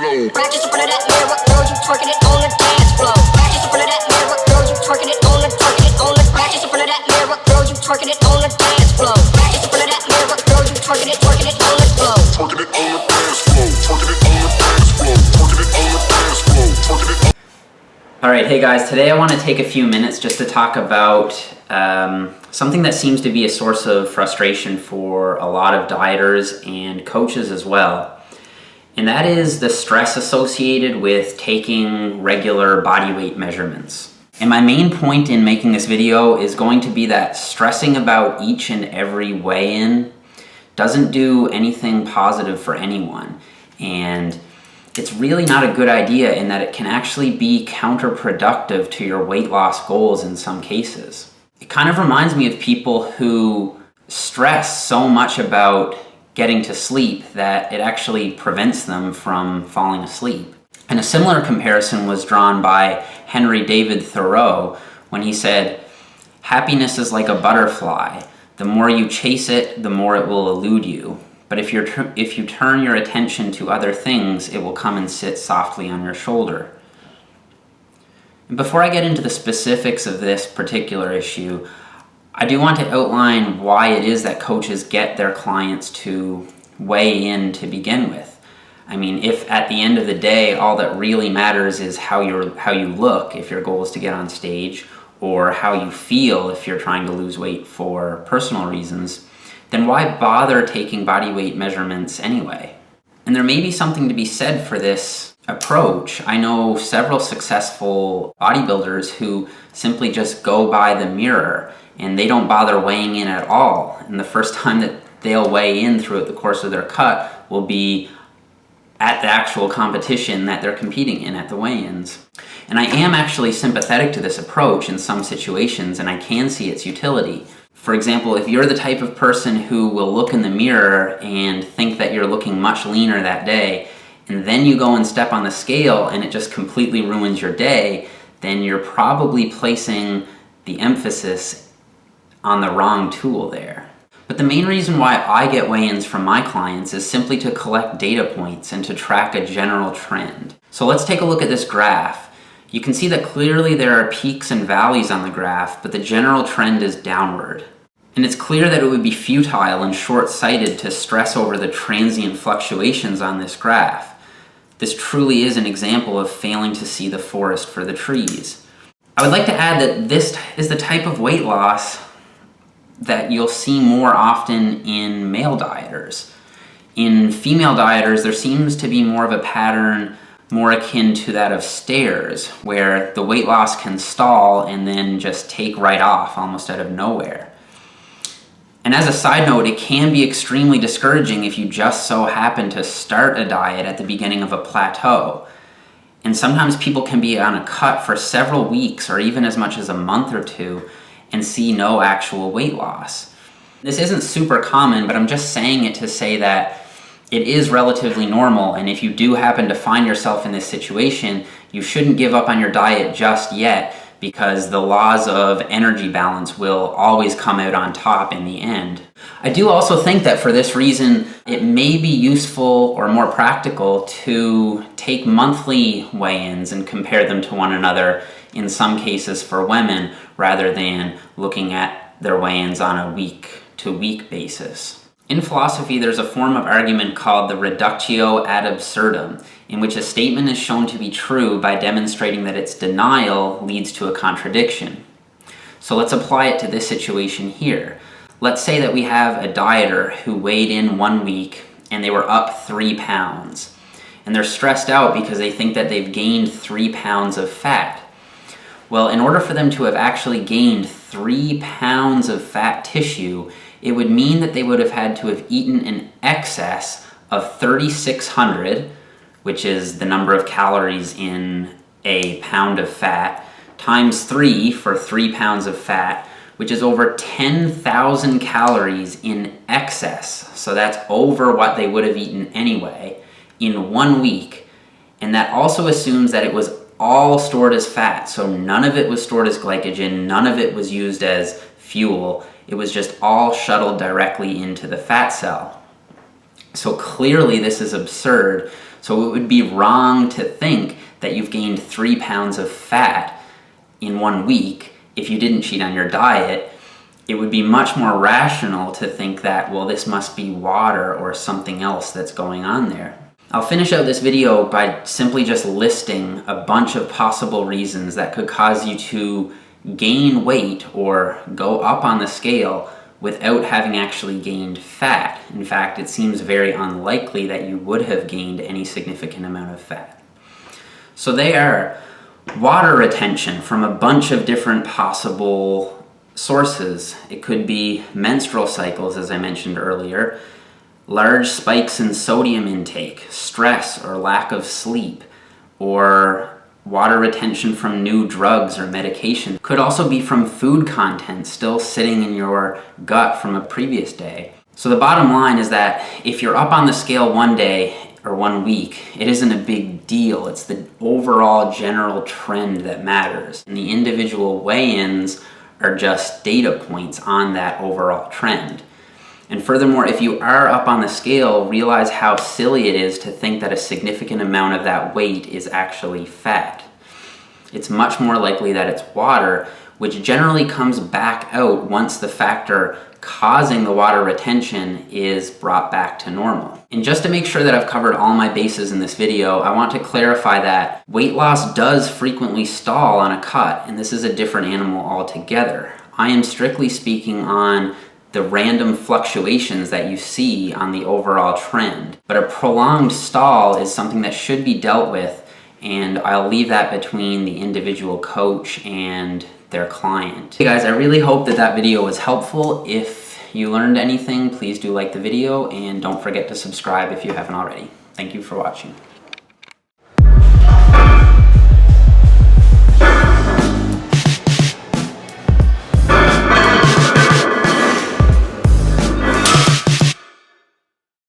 flow. Practice in front of that mirror, girl, you twerking it on the dance floor. Practice in front of that mirror, girl, you twerking it on the practice in front of that mirror, girl, you twerking it on the dance floor. Practice in front of that mirror, girl, you twerking it on the floor. Twerking it on the dance floor. Twerking it on the dance floor. Twerking it on the dance floor. Twerking it on. All right, hey guys, today I want to take a few minutes just to talk about something that seems to be a source of frustration for a lot of dieters and coaches as well. And that is the stress associated with taking regular body weight measurements. And my main point in making this video is going to be that stressing about each and every weigh-in doesn't do anything positive for anyone. And it's really not a good idea in that it can actually be counterproductive to your weight loss goals in some cases. It kind of reminds me of people who stress so much about getting to sleep that it actually prevents them from falling asleep. And a similar comparison was drawn by Henry David Thoreau when he said, "Happiness is like a butterfly. The more you chase it, the more it will elude you. But if you turn your attention to other things, it will come and sit softly on your shoulder." And before I get into the specifics of this particular issue, I do want to outline why it is that coaches get their clients to weigh in to begin with. I mean, if at the end of the day, all that really matters is how you look if your goal is to get on stage, or how you feel if you're trying to lose weight for personal reasons, then why bother taking body weight measurements anyway? And there may be something to be said for this approach. I know several successful bodybuilders who simply just go by the mirror and they don't bother weighing in at all. And the first time that they'll weigh in throughout the course of their cut will be at the actual competition that they're competing in at the weigh-ins. And I am actually sympathetic to this approach in some situations, and I can see its utility. For example, if you're the type of person who will look in the mirror and think that you're looking much leaner that day, and then you go and step on the scale and it just completely ruins your day, then you're probably placing the emphasis on the wrong tool there. But the main reason why I get weigh-ins from my clients is simply to collect data points and to track a general trend. So let's take a look at this graph. You can see that clearly there are peaks and valleys on the graph, but the general trend is downward. And it's clear that it would be futile and short-sighted to stress over the transient fluctuations on this graph. This truly is an example of failing to see the forest for the trees. I would like to add that this is the type of weight loss that you'll see more often in male dieters. In female dieters, there seems to be more of a pattern more akin to that of stairs, where the weight loss can stall and then just take right off almost out of nowhere. And as a side note, it can be extremely discouraging if you just so happen to start a diet at the beginning of a plateau. And sometimes people can be on a cut for several weeks or even as much as a month or two and see no actual weight loss. This isn't super common, but I'm just saying it to say that it is relatively normal, and if you do happen to find yourself in this situation, you shouldn't give up on your diet just yet, because the laws of energy balance will always come out on top in the end. I do also think that for this reason, it may be useful or more practical to take monthly weigh-ins and compare them to one another, in some cases for women, rather than looking at their weigh-ins on a week-to-week basis. In philosophy, there's a form of argument called the Reductio ad absurdum, in which a statement is shown to be true by demonstrating that its denial leads to a contradiction. So let's apply it to this situation here. Let's say that we have a dieter who weighed in 1 week and they were up 3 pounds. And they're stressed out because they think that they've gained 3 pounds of fat. Well, in order for them to have actually gained 3 pounds of fat tissue, it would mean that they would have had to have eaten in excess of 3,600, which is the number of calories in a pound of fat, times 3 for 3 pounds of fat, which is over 10,000 calories in excess. So that's over what they would have eaten anyway in 1 week. And that also assumes that it was all stored as fat. So none of it was stored as glycogen, none of it was used as fuel. It was just all shuttled directly into the fat cell. So clearly this is absurd. So it would be wrong to think that you've gained 3 pounds of fat in 1 week if you didn't cheat on your diet. It would be much more rational to think that, well, this must be water or something else that's going on there. I'll finish out this video by simply just listing a bunch of possible reasons that could cause you to gain weight or go up on the scale without having actually gained fat. In fact, it seems very unlikely that you would have gained any significant amount of fat. So they are water retention from a bunch of different possible sources. It could be menstrual cycles, as I mentioned earlier, large spikes in sodium intake, stress or lack of sleep, or water retention from new drugs or medication. Could also be from food content still sitting in your gut from a previous day. So the bottom line is that if you're up on the scale 1 day or 1 week, it isn't a big deal. It's the overall general trend that matters. And the individual weigh-ins are just data points on that overall trend. And furthermore, if you are up on the scale, realize how silly it is to think that a significant amount of that weight is actually fat. It's much more likely that it's water, which generally comes back out once the factor causing the water retention is brought back to normal. And just to make sure that I've covered all my bases in this video, I want to clarify that weight loss does frequently stall on a cut, and this is a different animal altogether. I am strictly speaking on the random fluctuations that you see on the overall trend. But a prolonged stall is something that should be dealt with, and I'll leave that between the individual coach and their client. Hey guys, I really hope that that video was helpful. If you learned anything, please do like the video and don't forget to subscribe if you haven't already. Thank you for watching.